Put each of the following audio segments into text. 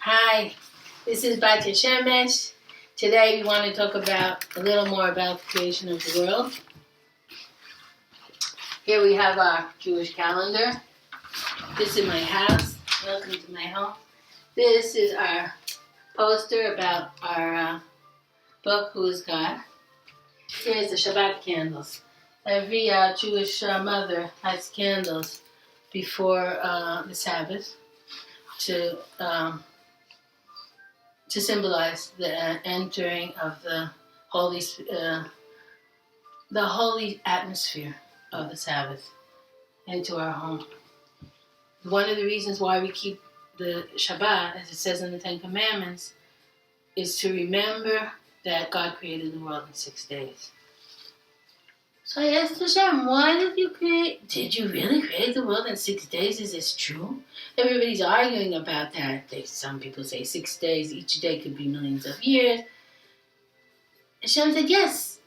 Hi, this is Batya Shemesh. Today we want to talk about a little more about the creation of the world. Here we have our Jewish calendar. This is my house. Welcome to my home. This is our poster about our book, Who is God? Here's the Shabbat candles. Every Jewish mother has candles before the Sabbath to symbolize the entering of the holy atmosphere of the Sabbath into our home. One of the reasons why we keep the Shabbat, as it says in the Ten Commandments, is to remember that God created the world in 6 days. So I asked Hashem, why did you really create the world in 6 days? Is this true? Everybody's arguing about that. Some people say 6 days, each day could be millions of years. Hashem said, yes.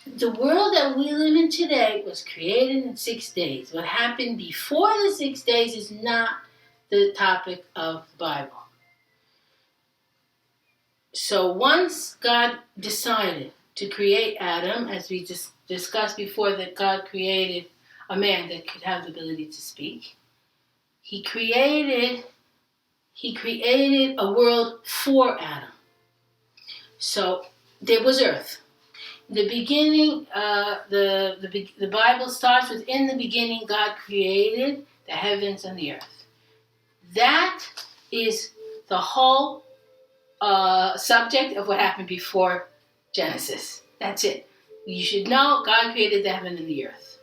The world that we live in today was created in 6 days. What happened before the 6 days is not the topic of the Bible. So once God decided to create Adam, as we discussed before, that God created a man that could have the ability to speak. He created a world for Adam. So there was earth. In the beginning, the Bible starts with, in the beginning God created the heavens and the earth. That is the whole subject of what happened before Genesis. That's it. You should know God created the heaven and the earth.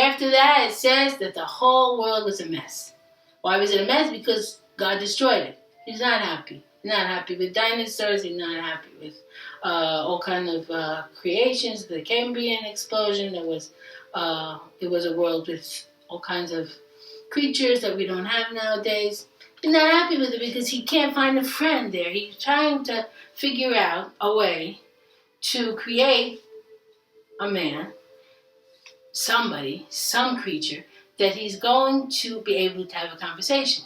After that, it says that the whole world was a mess. Why was it a mess? Because God destroyed it. He's not happy. He's not happy with dinosaurs. He's not happy with all kind of creations. The Cambrian explosion. It was a world with all kinds of creatures that we don't have nowadays. He's not happy with it because he can't find a friend there. He's trying to figure out a way to create a man, somebody, some creature, that he's going to be able to have a conversation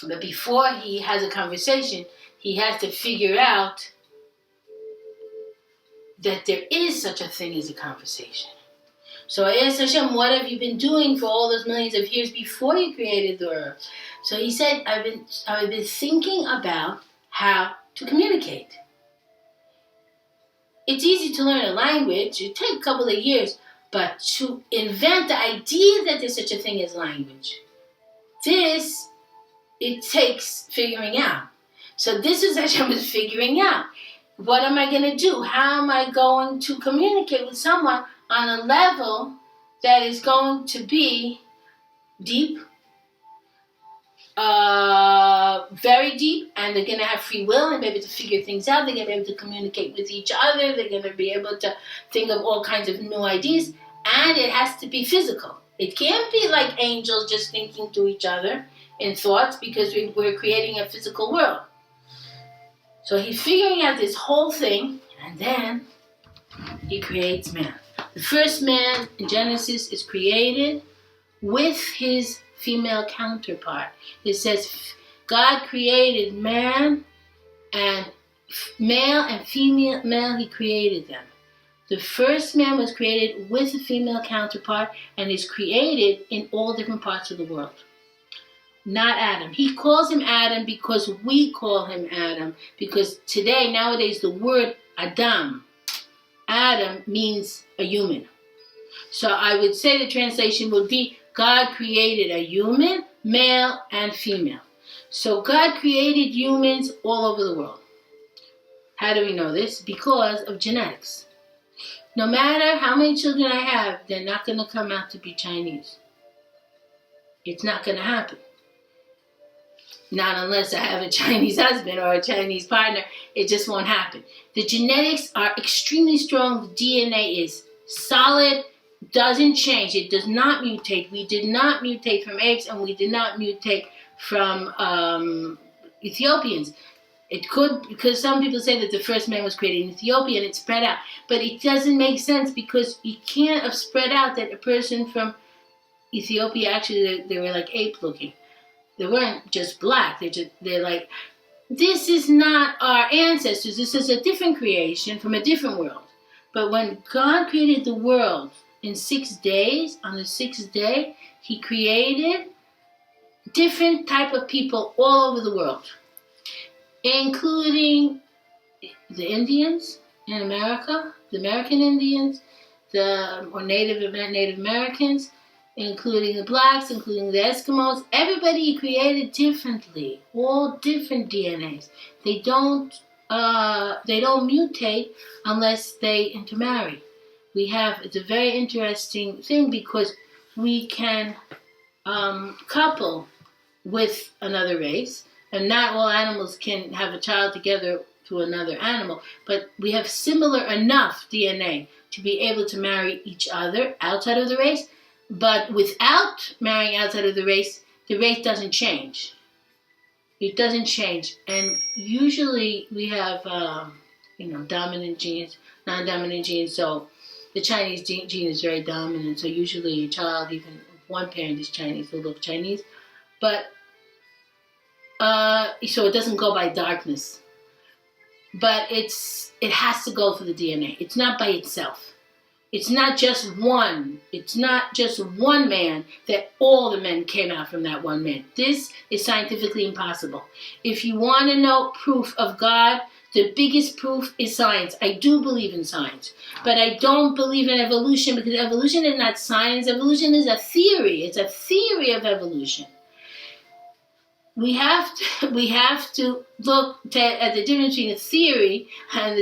with. But before he has a conversation, he has to figure out that there is such a thing as a conversation. So I asked Hashem, what have you been doing for all those millions of years before you created the earth? So he said, I've been thinking about how to communicate. It's easy to learn a language. It takes a couple of years. But to invent the idea that there's such a thing as language, it takes figuring out. So this is Hashem was figuring out. What am I going to do? How am I going to communicate with someone on a level that is going to be deep, very deep, and they're going to have free will and be able to figure things out. They're going to be able to communicate with each other. They're going to be able to think of all kinds of new ideas. And it has to be physical. It can't be like angels just thinking to each other in thoughts, because we're creating a physical world. So he's figuring out this whole thing, and then he creates man. The first man in Genesis is created with his female counterpart. It says God created man, and male and female, he created them. The first man was created with a female counterpart and is created in all different parts of the world. Not Adam. He calls him Adam because we call him Adam. Because nowadays, the word Adam means a human. So I would say the translation would be, God created a human, male and female. So God created humans all over the world. How do we know this? Because of genetics. No matter how many children I have, they're not going to come out to be Chinese. It's not going to happen. Not unless I have a Chinese husband or a Chinese partner. It just won't happen. The genetics are extremely strong. The DNA is solid, doesn't change. It does not mutate. We did not mutate from apes, and we did not mutate from Ethiopians. It could, because some people say that the first man was created in Ethiopia and it spread out. But it doesn't make sense, because you can't have spread out that a person from Ethiopia, actually they were like ape looking. They weren't just black. They're like, this is not our ancestors. This is a different creation from a different world. But when God created the world in 6 days, on the sixth day, he created different type of people all over the world, including the Indians in America, the American Indians, Native Americans, including the blacks, including the Eskimos. Everybody created differently, all different DNAs. They don't mutate unless they intermarry. It's a very interesting thing because we can couple with another race, and not all animals can have a child together to another animal, but we have similar enough DNA to be able to marry each other outside of the race. But without marrying outside of the race doesn't change. It doesn't change. And usually we have, dominant genes, non-dominant genes. So the Chinese gene is very dominant. So usually a child, even if one parent is Chinese, will look Chinese. But, so it doesn't go by darkness. But it has to go through the DNA. It's not by itself. It's not just one man that all the men came out from that one man. This is scientifically impossible. If you want to know proof of God, the biggest proof is science. I do believe in science, but I don't believe in evolution, because evolution is not science. Evolution is a theory. It's a theory of evolution. We have to look at the difference between a theory and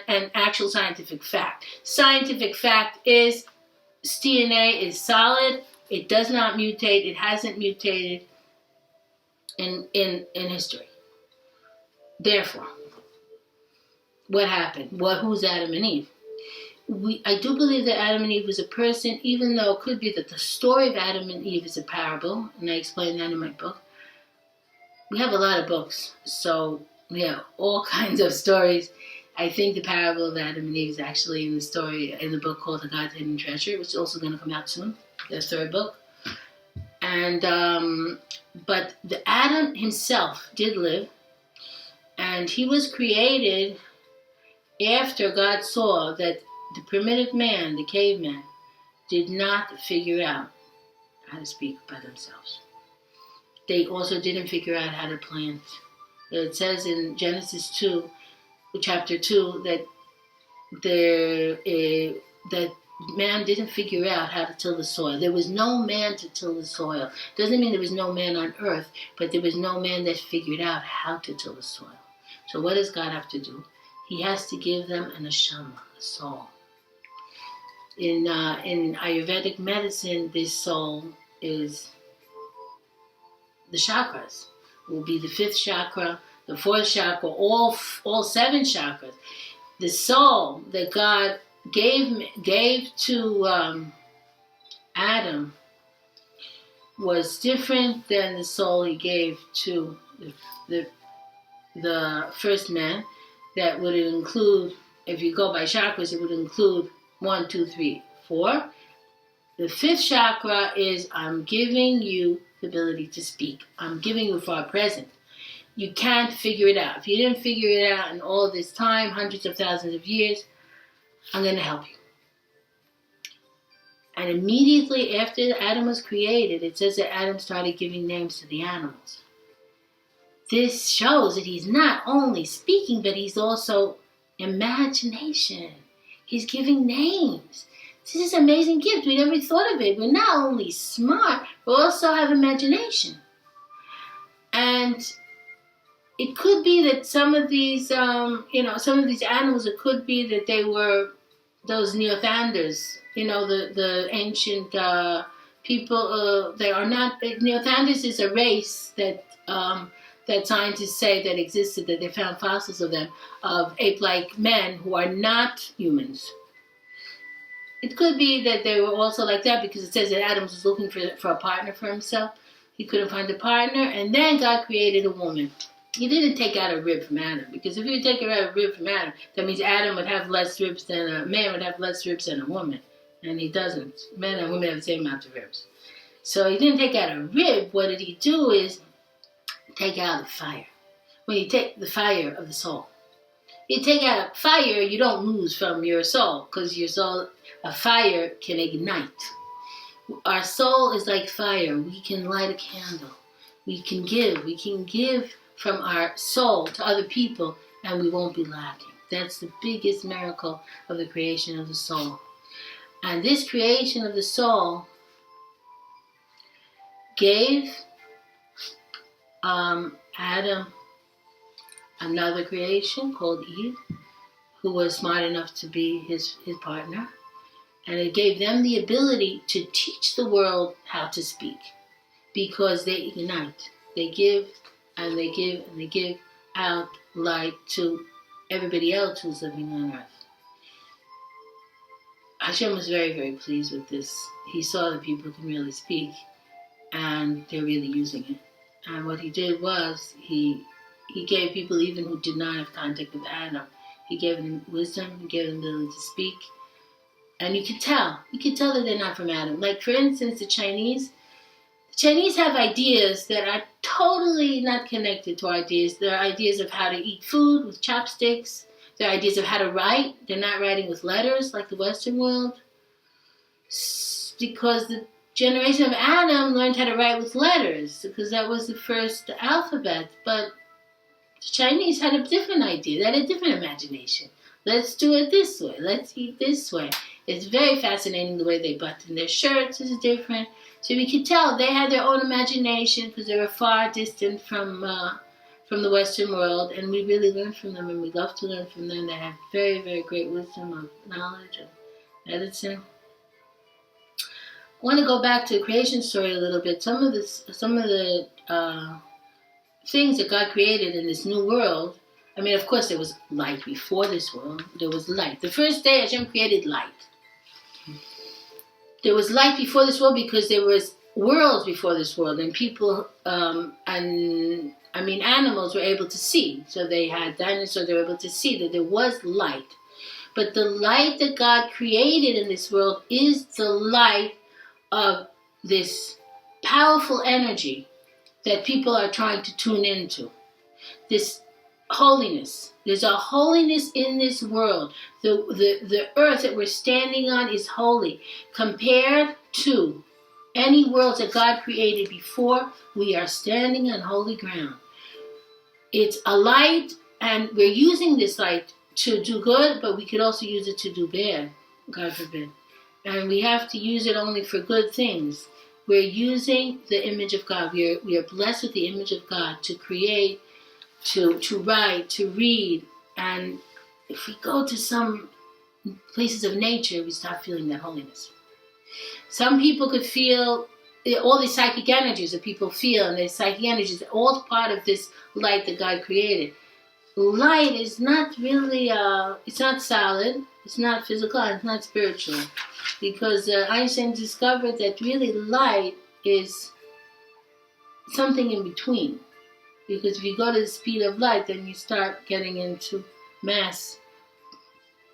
and actual scientific fact. Scientific fact is DNA is solid. It does not mutate. It hasn't mutated in history. Therefore, what happened? Who's Adam and Eve? I do believe that Adam and Eve was a person, even though it could be that the story of Adam and Eve is a parable, and I explain that in my book. We have a lot of books, so we have all kinds of stories. I think the parable of Adam and Eve is actually in the book called The God's Hidden Treasure, which is also going to come out soon, the third book. And but the Adam himself did live, and he was created after God saw that the primitive man, the caveman, did not figure out how to speak by themselves. They also didn't figure out how to plant. It says in Genesis 2, chapter 2, that man didn't figure out how to till the soil. There was no man to till the soil. Doesn't mean there was no man on earth, but there was no man that figured out how to till the soil. So what does God have to do? He has to give them an neshama, a soul. In Ayurvedic medicine, this soul is the chakras. Will be the fifth chakra, the fourth chakra, all 7 chakras. The soul that God gave to Adam was different than the soul he gave to the first man. That would include, if you go by chakras, it would include 1, 2, 3, 4. The fifth chakra is, I'm giving you the ability to speak. I'm giving you far present. You can't figure it out. If you didn't figure it out in all this time, hundreds of thousands of years, I'm going to help you. And immediately after Adam was created, it says that Adam started giving names to the animals. This shows that he's not only speaking, but he's also imagination. He's giving names. This is an amazing gift. We never thought of it. We're not only smart, we also have imagination. And it could be that some of these animals, it could be that they were those Neanderthals, the ancient people. They are not. Neanderthals is a race that scientists say that existed, that they found fossils of them, of ape-like men who are not humans. It could be that they were also like that, because it says that Adam was looking for a partner for himself. He couldn't find a partner, and then God created a woman. He didn't take out a rib from Adam, because if you take out a rib from Adam, that means Adam would have less ribs than a man would have less ribs than a woman, and he doesn't. Men and women have the same amount of ribs. So he didn't take out a rib. What did he do is take out the fire. When you take the fire of the soul, you take out fire, you don't lose from your soul, because your soul, a fire can ignite. Our soul is like fire. We can light a candle. We can give from our soul to other people, and we won't be lacking. That's the biggest miracle of the creation of the soul. And this creation of the soul gave Adam another creation called Eve, who was smart enough to be his partner. And it gave them the ability to teach the world how to speak, because they ignite. They give and they give and they give out light to everybody else who's living on earth. Hashem was very, very pleased with this. He saw that people can really speak, and they're really using it. And what he did was, he gave people, even who did not have contact with Adam, he gave them wisdom, he gave them the ability to speak. And you could tell that they're not from Adam. Like, for instance, the Chinese have ideas that are totally not connected to our ideas. There are ideas of how to eat food with chopsticks. There are ideas of how to write. They're not writing with letters like the Western world, because the generation of Adam learned how to write with letters, because that was the first alphabet. But the Chinese had a different idea. They had a different imagination. Let's do it this way. Let's eat this way. It's very fascinating the way they button their shirts is different. So we could tell they had their own imagination, because they were far distant from the Western world, and we really learn from them, and we love to learn from them. They have very, very great wisdom of knowledge of medicine. I want to go back to the creation story a little bit. Some of the things that God created in this new world. I mean, of course, there was light before this world. There was light. The first day, Hashem created light. There was light before this world because there was worlds before this world, and people, animals were able to see. So they had dinosaurs, they were able to see that there was light. But the light that God created in this world is the light of this powerful energy that people are trying to tune into. This holiness. There's a holiness in this world. The earth that we're standing on is holy. Compared to any worlds that God created before, we are standing on holy ground. It's a light, and we're using this light to do good, but we could also use it to do bad, God forbid. And we have to use it only for good things. We're using the image of God. We are blessed with the image of God to create, to write, to read. And if we go to some places of nature, we start feeling that holiness. Some people could feel all these psychic energies that people feel, and the psychic energies are all part of this light that God created. Light is not really, it's not solid, it's not physical, and it's not spiritual. Because Einstein discovered that really light is something in between. Because if you go to the speed of light, then you start getting into mass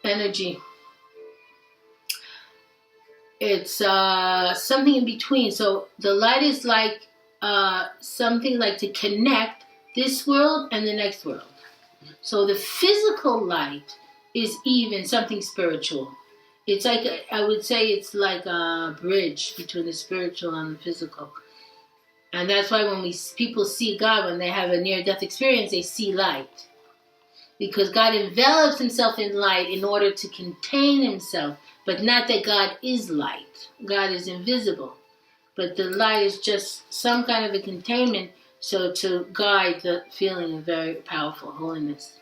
energy. It's something in between. So the light is like something like to connect this world and the next world. So the physical light is even something spiritual. It's like, I would say it's like a bridge between the spiritual and the physical. And that's why when people see God, when they have a near-death experience, they see light. Because God envelops himself in light in order to contain himself. But not that God is light. God is invisible. But the light is just some kind of a containment, so to guide the feeling of very powerful holiness.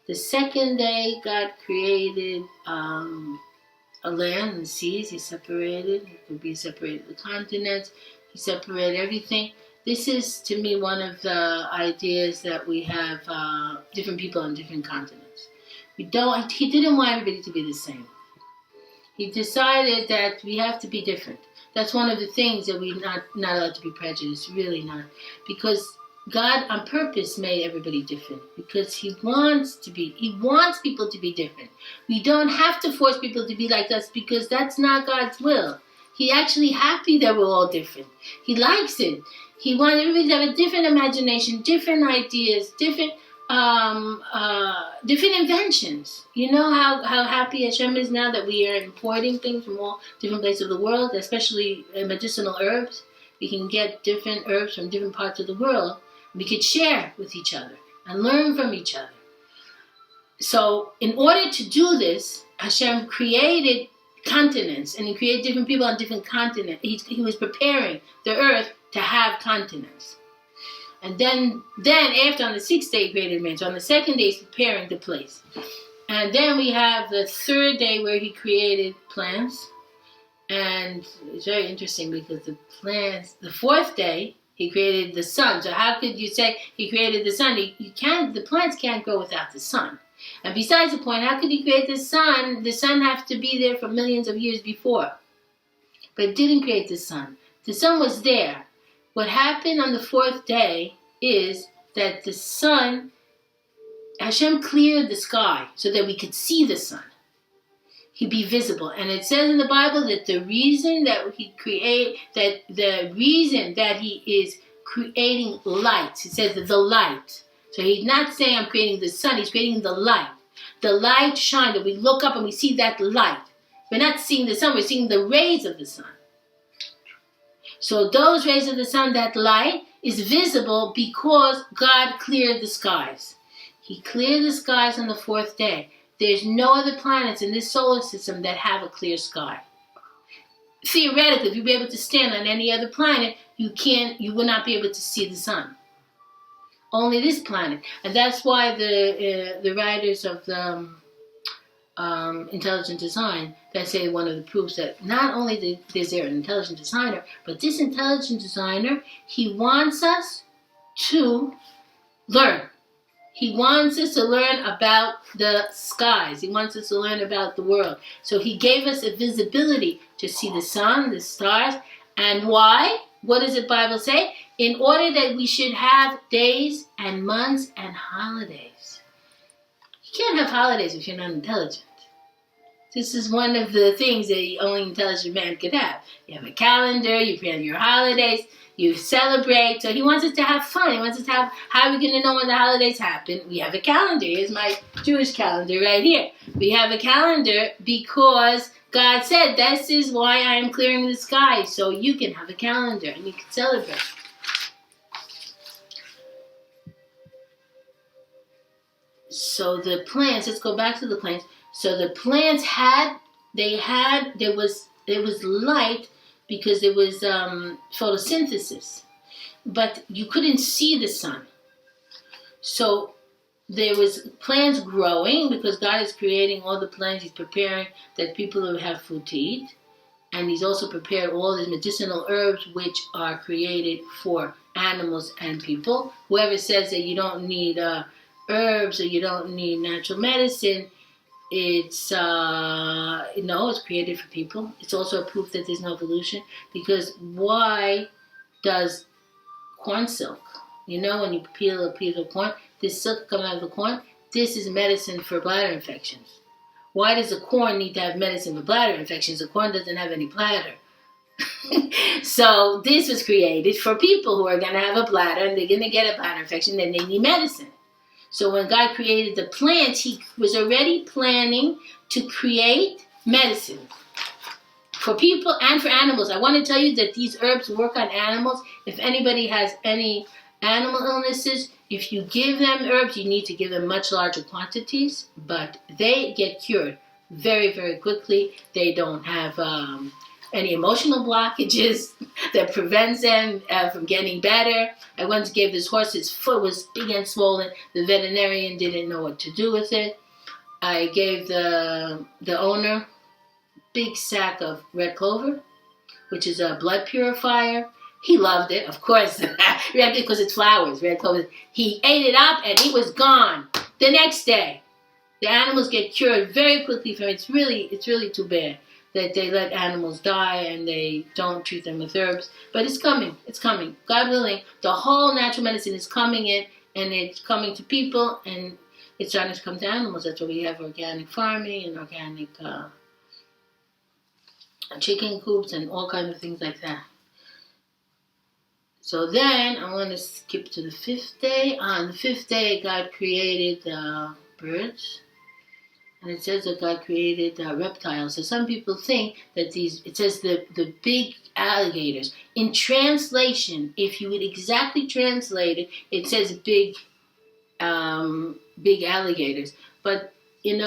The second day, God created a land and seas. He separated. It could be separated the continents. He separated everything. This is, to me, one of the ideas that we have different people on different continents. He didn't want everybody to be the same. He decided that we have to be different. That's one of the things that we're not allowed to be prejudiced, really not. Because God on purpose made everybody different. Because he wants people to be different. We don't have to force people to be like us, because that's not God's will. He's actually happy that we're all different. He likes it. He wants everybody to have a different imagination, different ideas, different inventions. You know how happy Hashem is now that we are importing things from all different places of the world, especially medicinal herbs. We can get different herbs from different parts of the world. We could share with each other and learn from each other. So in order to do this, Hashem created continents, and he created different people on different continents. He was preparing the earth to have continents. And then after, on the 6th day, he created man. So on the 2nd day, he's preparing the place. And then we have the 3rd day where he created plants. And it's very interesting because the 4th day, he created the sun. So how could you say he created the sun? The plants can't grow without the sun. And besides the point, how could he create the sun? The sun has to be there for millions of years before. But it didn't create the sun. The sun was there. What happened on the 4th day is that the sun, Hashem cleared the sky so that we could see the sun. He'd be visible. And it says in the Bible that the reason that he is creating light, it says that the light. So he's not saying I'm creating the sun, he's creating the light. The light shines, that we look up and we see that light. We're not seeing the sun, we're seeing the rays of the sun. So those rays of the sun, that light, is visible because God cleared the skies. He cleared the skies on the 4th day. There's no other planets in this solar system that have a clear sky. Theoretically, if you'd be able to stand on any other planet, you would not be able to see the sun. Only this planet. And that's why the writers of the intelligent design, that say one of the proofs that not only is there an intelligent designer, but this intelligent designer, he wants us to learn. He wants us to learn about the skies. He wants us to learn about the world. So he gave us a visibility to see the sun, the stars. And why? What does the Bible say? In order that we should have days and months and holidays. You can't have holidays if you're not intelligent. This is one of the things that only intelligent man could have. You have a calendar, you plan your holidays, you celebrate. So he wants us to have fun. He wants us to have, how are we going to know when the holidays happen? We have a calendar. Here's my Jewish calendar right here. We have a calendar because God said, this is why I am clearing the sky, so you can have a calendar and you can celebrate. So the plants, let's go back to the plants. So the plants there was light because there was photosynthesis, but you couldn't see the sun. So there was plants growing because God is creating all the plants. He's preparing that people will have food to eat. And he's also prepared all these medicinal herbs which are created for animals and people. Whoever says that you don't need herbs or you don't need natural medicine, it's created for people. It's also a proof that there's no evolution, because why does corn silk, when you peel a piece of corn, this silk comes out of the corn? This is medicine for bladder infections. Why does the corn need to have medicine for bladder infections? The corn doesn't have any bladder. So this was created for people who are going to have a bladder and they're going to get a bladder infection, then they need medicine. So when God created the plants, he was already planning to create medicine for people and for animals. I want to tell you that these herbs work on animals. If anybody has any animal illnesses, if you give them herbs, you need to give them much larger quantities, but they get cured very, very quickly. They don't have any emotional blockages that prevents them from getting better. I once gave this horse, his foot was big and swollen. The veterinarian didn't know what to do with it. I gave the owner big sack of red clover, which is a blood purifier. He loved it, of course, because it's flowers, red clover. He ate it up and it was gone the next day. The animals get cured very quickly from it. It's really too bad that they let animals die and they don't treat them with herbs. But it's coming. God willing, the whole natural medicine is coming in, and it's coming to people, and it's starting to come to animals. That's why we have organic farming and organic chicken coops and all kinds of things like that. So then I want to skip to the fifth day. On the fifth day, God created the birds. And it says that God created reptiles. So some people think that it says the big alligators. In translation, if you would exactly translate it, it says big alligators. But, in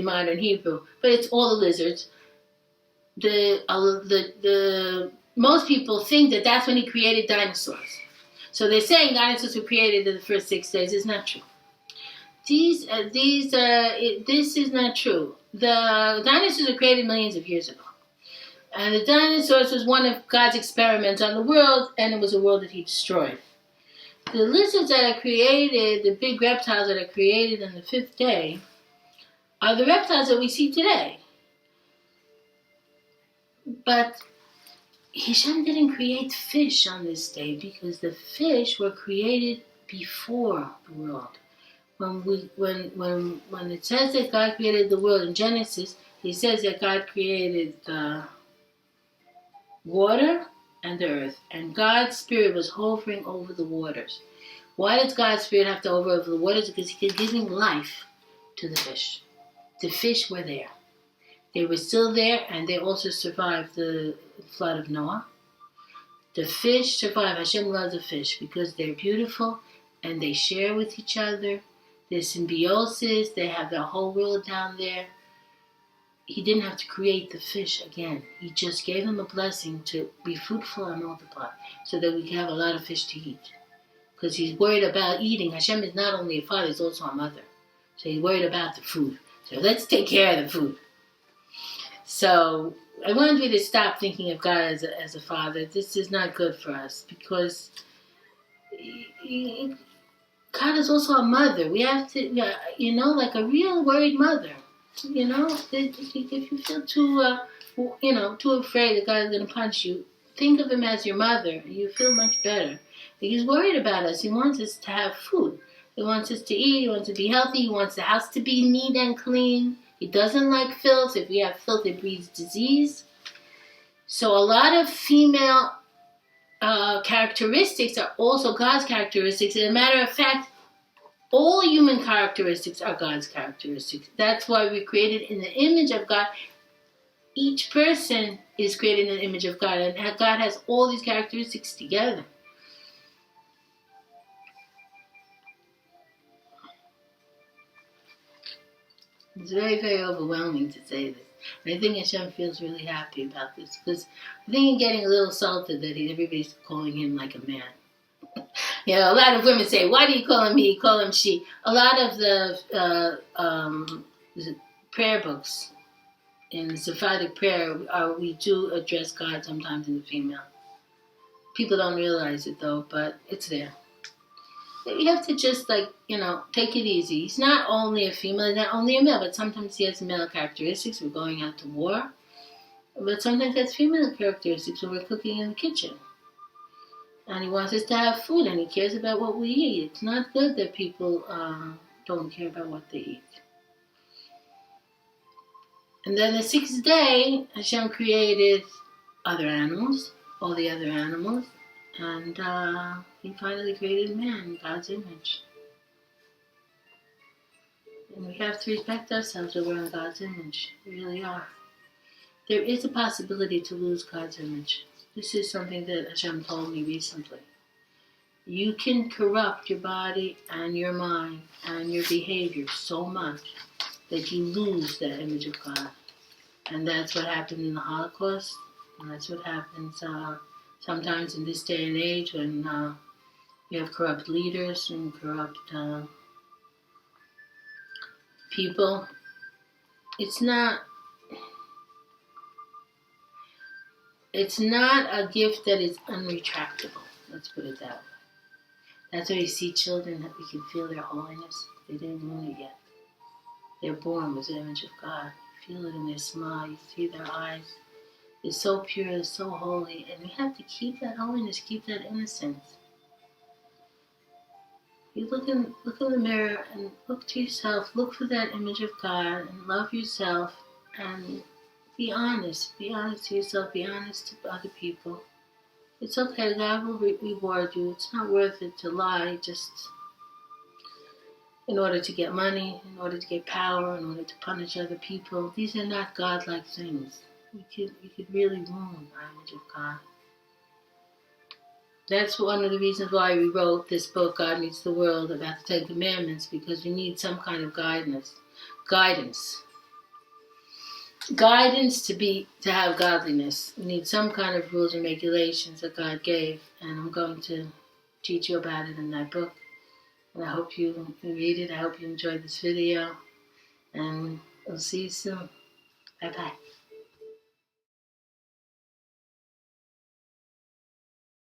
modern Hebrew. But it's all the lizards. The most people think that that's when he created dinosaurs. So they're saying dinosaurs were created in the first 6 days. It's not true. This is not true. The dinosaurs were created millions of years ago. And the dinosaurs was one of God's experiments on the world, and it was a world that he destroyed. The lizards that are created, the big reptiles that are created on the fifth day, are the reptiles that we see today. But Hashem didn't create fish on this day because the fish were created before the world. When it says that God created the world in Genesis, he says that God created the water and the earth, and God's spirit was hovering over the waters. Why does God's spirit have to hover over the waters? Because he was giving life to the fish. The fish were there. They were still there, and they also survived the flood of Noah. The fish survive. Hashem loves the fish because they're beautiful and they share with each other. There's symbiosis. They have their whole world down there. He didn't have to create the fish again. He just gave them a blessing to be fruitful and multiply so that we can have a lot of fish to eat. Because he's worried about eating. Hashem is not only a father, he's also a mother. So he's worried about the food. So let's take care of the food. So I wanted you to stop thinking of God as a father. This is not good for us because God is also a mother. We have to, like a real worried mother. If you feel too afraid that God is going to punch you, think of him as your mother. You feel much better. He's worried about us. He wants us to have food. He wants us to eat. He wants to be healthy. He wants the house to be neat and clean. He doesn't like filth. If we have filth, it breeds disease. So a lot of female characteristics are also God's characteristics. As a matter of fact, all human characteristics are God's characteristics. That's why we're created in the image of God. Each person is created in the image of God, and God has all these characteristics together. It's very, very overwhelming to say this. And I think Hashem feels really happy about this because I think he's getting a little salted that everybody's calling him like a man. A lot of women say, why do you call him he, call him she? A lot of the prayer books in Sephardic prayer, we do address God sometimes in the female. People don't realize it though, but it's there. You have to just take it easy. He's not only a female, he's not only a male, but sometimes he has male characteristics. We're going out to war. But sometimes he has female characteristics when we're cooking in the kitchen. And he wants us to have food, and he cares about what we eat. It's not good that people don't care about what they eat. And then the sixth day, Hashem created other animals, all the other animals, and he finally created man in God's image. And we have to respect ourselves that we're in God's image. We really are. There is a possibility to lose God's image. This is something that Hashem told me recently. You can corrupt your body and your mind and your behavior so much that you lose that image of God. And that's what happened in the Holocaust. And that's what happens sometimes in this day and age when you have corrupt leaders and corrupt people. It's not a gift that is unretractable. Let's put it that way. That's why you see children that we can feel their holiness. They didn't moon it yet. They're born with the image of God. You feel it in their smile. You see their eyes. They're so pure, they're so holy. And we have to keep that holiness, keep that innocence. You look in the mirror and look to yourself. Look for that image of God and love yourself and Be honest. Be honest to yourself. Be honest to other people. It's okay. God will reward you. It's not worth it to lie just in order to get money, in order to get power, in order to punish other people. These are not godlike things. You could really ruin the image of God. That's one of the reasons why we wrote this book, God Meets the World, about the Ten Commandments, because we need some kind of guidance to have godliness. We need some kind of rules and regulations that God gave, and I'm going to teach you about it in that book. And I hope you read it. I hope you enjoyed this video, and we'll see you soon. Bye bye.